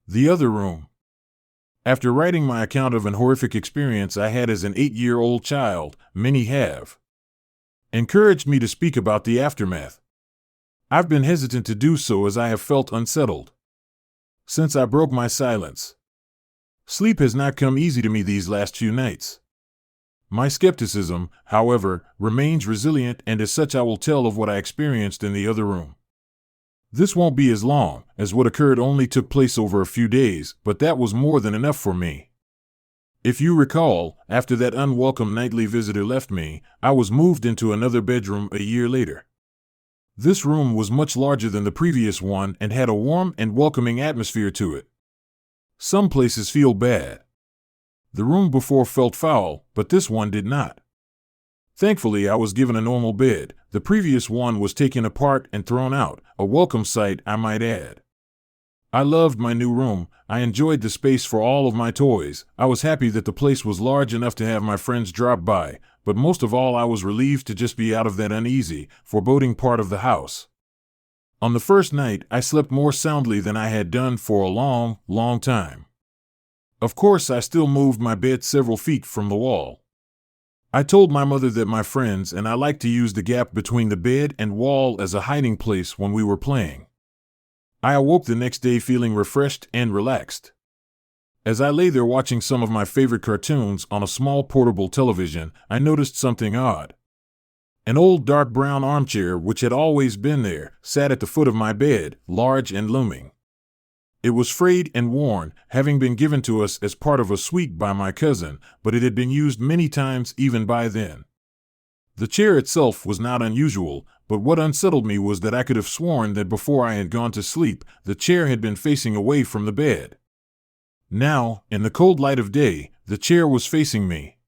The other room. After writing my account of an horrific experience I had as an 8-year-old child, many have encouraged me to speak about the aftermath. I've been hesitant to do so as I have felt unsettled since I broke my silence. Sleep has not come easy to me these last few nights. My skepticism, however, remains resilient, and as such I will tell of what I experienced in the other room. This won't be as long, as what occurred only took place over a few days, but that was more than enough for me. If you recall, after that unwelcome nightly visitor left me, I was moved into another bedroom a year later. This room was much larger than the previous one and had a warm and welcoming atmosphere to it. Some places feel bad. The room before felt foul, but this one did not. Thankfully, I was given a normal bed. The previous one was taken apart and thrown out, a welcome sight, I might add. I loved my new room. I enjoyed the space for all of my toys. I was happy that the place was large enough to have my friends drop by, but most of all I was relieved to just be out of that uneasy, foreboding part of the house. On the first night, I slept more soundly than I had done for a long, long time. Of course, I still moved my bed several feet from the wall. I told my mother that my friends and I liked to use the gap between the bed and wall as a hiding place when we were playing. I awoke the next day feeling refreshed and relaxed. As I lay there watching some of my favorite cartoons on a small portable television, I noticed something odd. An old dark brown armchair, which had always been there, sat at the foot of my bed, large and looming. It was frayed and worn, having been given to us as part of a suite by my cousin, but it had been used many times even by then. The chair itself was not unusual, but what unsettled me was that I could have sworn that before I had gone to sleep, the chair had been facing away from the bed. Now, in the cold light of day, the chair was facing me.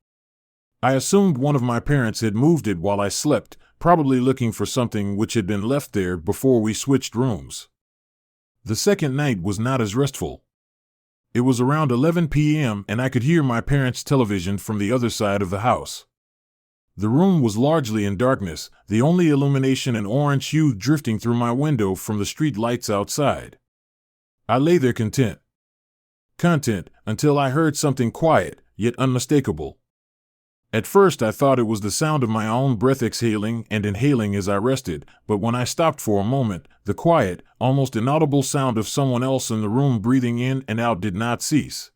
I assumed one of my parents had moved it while I slept, probably looking for something which had been left there before we switched rooms. The second night was not as restful. It was around 11 p.m. and I could hear my parents' television from the other side of the house. The room was largely in darkness, the only illumination an orange hue drifting through my window from the street lights outside. I lay there content until I heard something quiet, yet unmistakable. At first I thought it was the sound of my own breath exhaling and inhaling as I rested, but when I stopped for a moment, the quiet, almost inaudible sound of someone else in the room breathing in and out did not cease.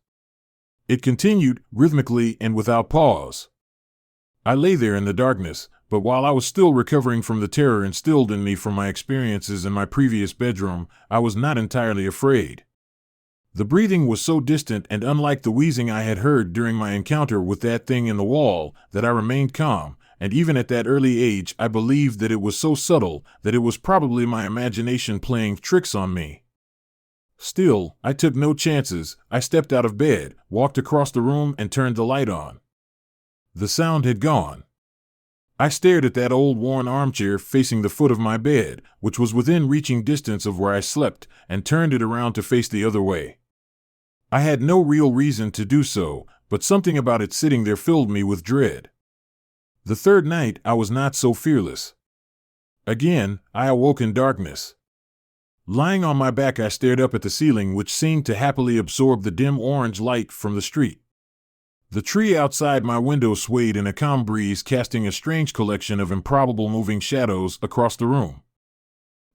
It continued, rhythmically and without pause. I lay there in the darkness, but while I was still recovering from the terror instilled in me from my experiences in my previous bedroom, I was not entirely afraid. The breathing was so distant and unlike the wheezing I had heard during my encounter with that thing in the wall that I remained calm, and even at that early age I believed that it was so subtle that it was probably my imagination playing tricks on me. Still, I took no chances. I stepped out of bed, walked across the room and turned the light on. The sound had gone. I stared at that old worn armchair facing the foot of my bed, which was within reaching distance of where I slept, and turned it around to face the other way. I had no real reason to do so, but something about it sitting there filled me with dread. The third night, I was not so fearless. Again, I awoke in darkness. Lying on my back, I stared up at the ceiling, which seemed to happily absorb the dim orange light from the street. The tree outside my window swayed in a calm breeze, casting a strange collection of improbable moving shadows across the room.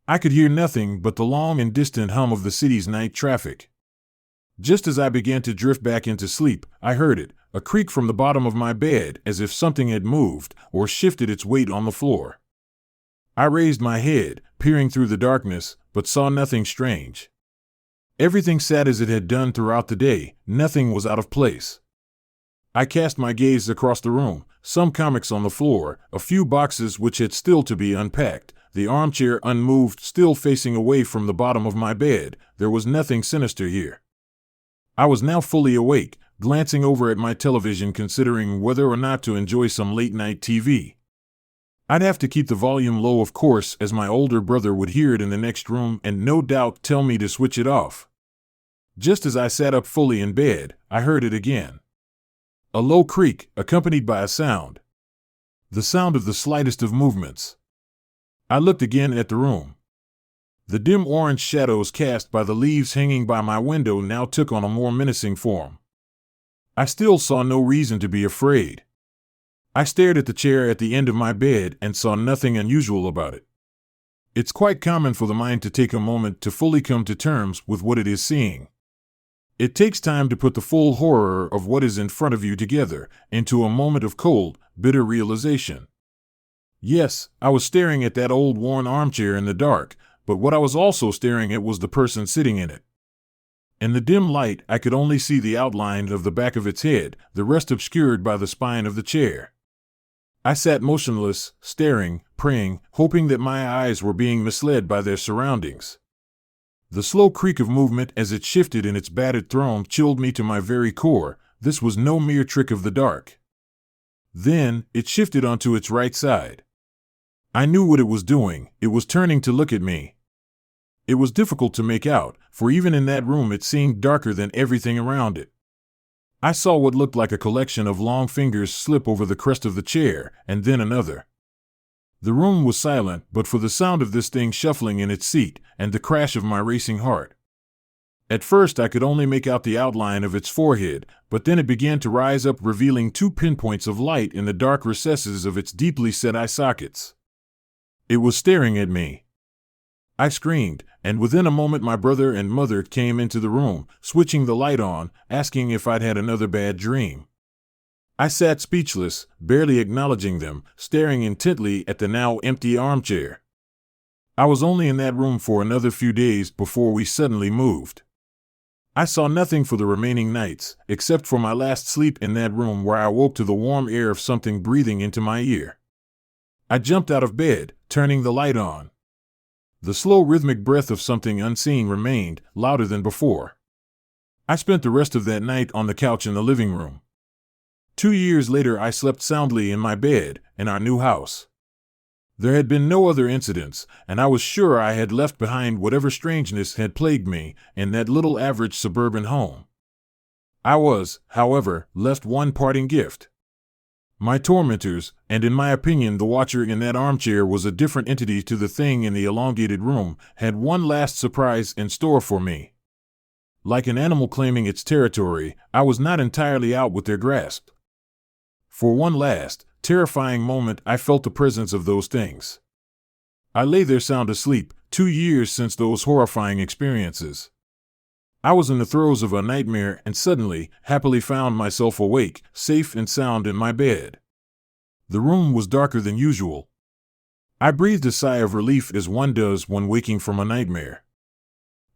I could hear nothing but the long and distant hum of the city's night traffic. Just as I began to drift back into sleep, I heard it, a creak from the bottom of my bed, as if something had moved or shifted its weight on the floor. I raised my head, peering through the darkness, but saw nothing strange. Everything sat as it had done throughout the day. Nothing was out of place. I cast my gaze across the room, some comics on the floor, a few boxes which had still to be unpacked, the armchair unmoved, still facing away from the bottom of my bed. There was nothing sinister here. I was now fully awake, glancing over at my television, considering whether or not to enjoy some late-night TV. I'd have to keep the volume low, of course, as my older brother would hear it in the next room and no doubt tell me to switch it off. Just as I sat up fully in bed, I heard it again. A low creak, accompanied by a sound. The sound of the slightest of movements. I looked again at the room. The dim orange shadows cast by the leaves hanging by my window now took on a more menacing form. I still saw no reason to be afraid. I stared at the chair at the end of my bed and saw nothing unusual about it. It's quite common for the mind to take a moment to fully come to terms with what it is seeing. It takes time to put the full horror of what is in front of you together into a moment of cold, bitter realization. Yes, I was staring at that old worn armchair in the dark, but what I was also staring at was the person sitting in it. In the dim light, I could only see the outline of the back of its head, the rest obscured by the spine of the chair. I sat motionless, staring, praying, hoping that my eyes were being misled by their surroundings. The slow creak of movement as it shifted in its battered throne chilled me to my very core. This was no mere trick of the dark. Then, it shifted onto its right side. I knew what it was doing. It was turning to look at me. It was difficult to make out, for even in that room it seemed darker than everything around it. I saw what looked like a collection of long fingers slip over the crest of the chair, and then another. The room was silent but for the sound of this thing shuffling in its seat, and the crash of my racing heart. At first I could only make out the outline of its forehead, but then it began to rise up, revealing 2 pinpoints of light in the dark recesses of its deeply set eye sockets. It was staring at me. I screamed, and within a moment my brother and mother came into the room, switching the light on, asking if I'd had another bad dream. I sat speechless, barely acknowledging them, staring intently at the now empty armchair. I was only in that room for another few days before we suddenly moved. I saw nothing for the remaining nights, except for my last sleep in that room where I woke to the warm air of something breathing into my ear. I jumped out of bed, turning the light on. The slow rhythmic breath of something unseen remained, louder than before. I spent the rest of that night on the couch in the living room. 2 years later I slept soundly in my bed, in our new house. There had been no other incidents, and I was sure I had left behind whatever strangeness had plagued me in that little average suburban home. I was, however, left one parting gift. My tormentors, and in my opinion the watcher in that armchair was a different entity to the thing in the elongated room, had one last surprise in store for me. Like an animal claiming its territory, I was not entirely out with their grasp. For one last, terrifying moment I felt the presence of those things. I lay there sound asleep, 2 years since those horrifying experiences. I was in the throes of a nightmare and suddenly, happily found myself awake, safe and sound in my bed. The room was darker than usual. I breathed a sigh of relief as one does when waking from a nightmare.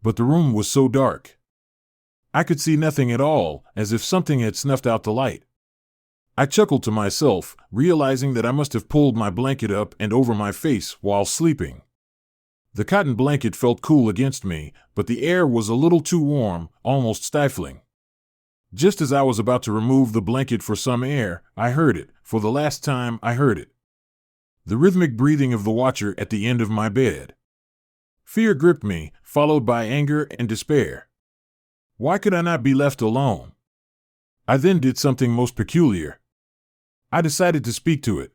But the room was so dark. I could see nothing at all, as if something had snuffed out the light. I chuckled to myself, realizing that I must have pulled my blanket up and over my face while sleeping. The cotton blanket felt cool against me, but the air was a little too warm, almost stifling. Just as I was about to remove the blanket for some air, I heard it. For the last time, I heard it. The rhythmic breathing of the watcher at the end of my bed. Fear gripped me, followed by anger and despair. Why could I not be left alone? I then did something most peculiar. I decided to speak to it.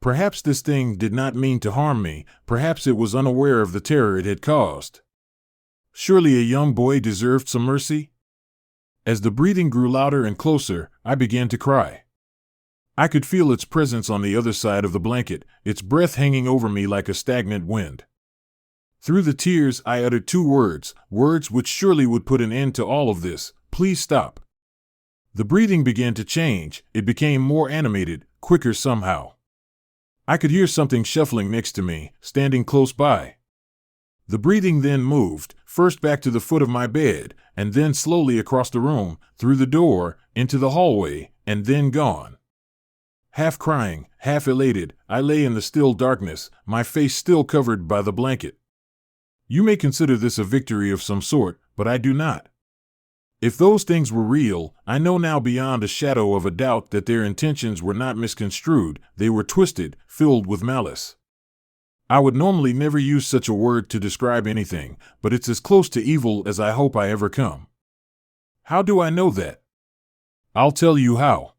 Perhaps this thing did not mean to harm me, perhaps it was unaware of the terror it had caused. Surely a young boy deserved some mercy? As the breathing grew louder and closer, I began to cry. I could feel its presence on the other side of the blanket, its breath hanging over me like a stagnant wind. Through the tears I uttered 2 words, words which surely would put an end to all of this: please stop. The breathing began to change, it became more animated, quicker somehow. I could hear something shuffling next to me, standing close by. The breathing then moved, first back to the foot of my bed, and then slowly across the room, through the door, into the hallway, and then gone. Half crying, half elated, I lay in the still darkness, my face still covered by the blanket. You may consider this a victory of some sort, but I do not. If those things were real, I know now beyond a shadow of a doubt that their intentions were not misconstrued, they were twisted, filled with malice. I would normally never use such a word to describe anything, but it's as close to evil as I hope I ever come. How do I know that? I'll tell you how.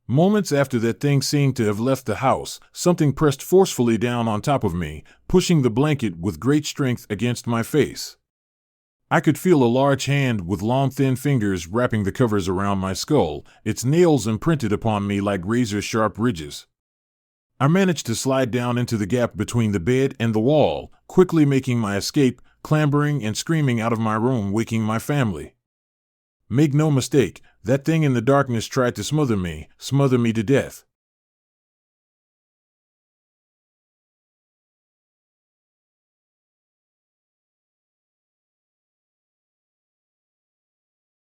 Moments after that thing seemed to have left the house, something pressed forcefully down on top of me, pushing the blanket with great strength against my face. I could feel a large hand with long thin fingers wrapping the covers around my skull, its nails imprinted upon me like razor-sharp ridges. I managed to slide down into the gap between the bed and the wall, quickly making my escape, clambering and screaming out of my room, waking my family. Make no mistake, that thing in the darkness tried to smother me to death.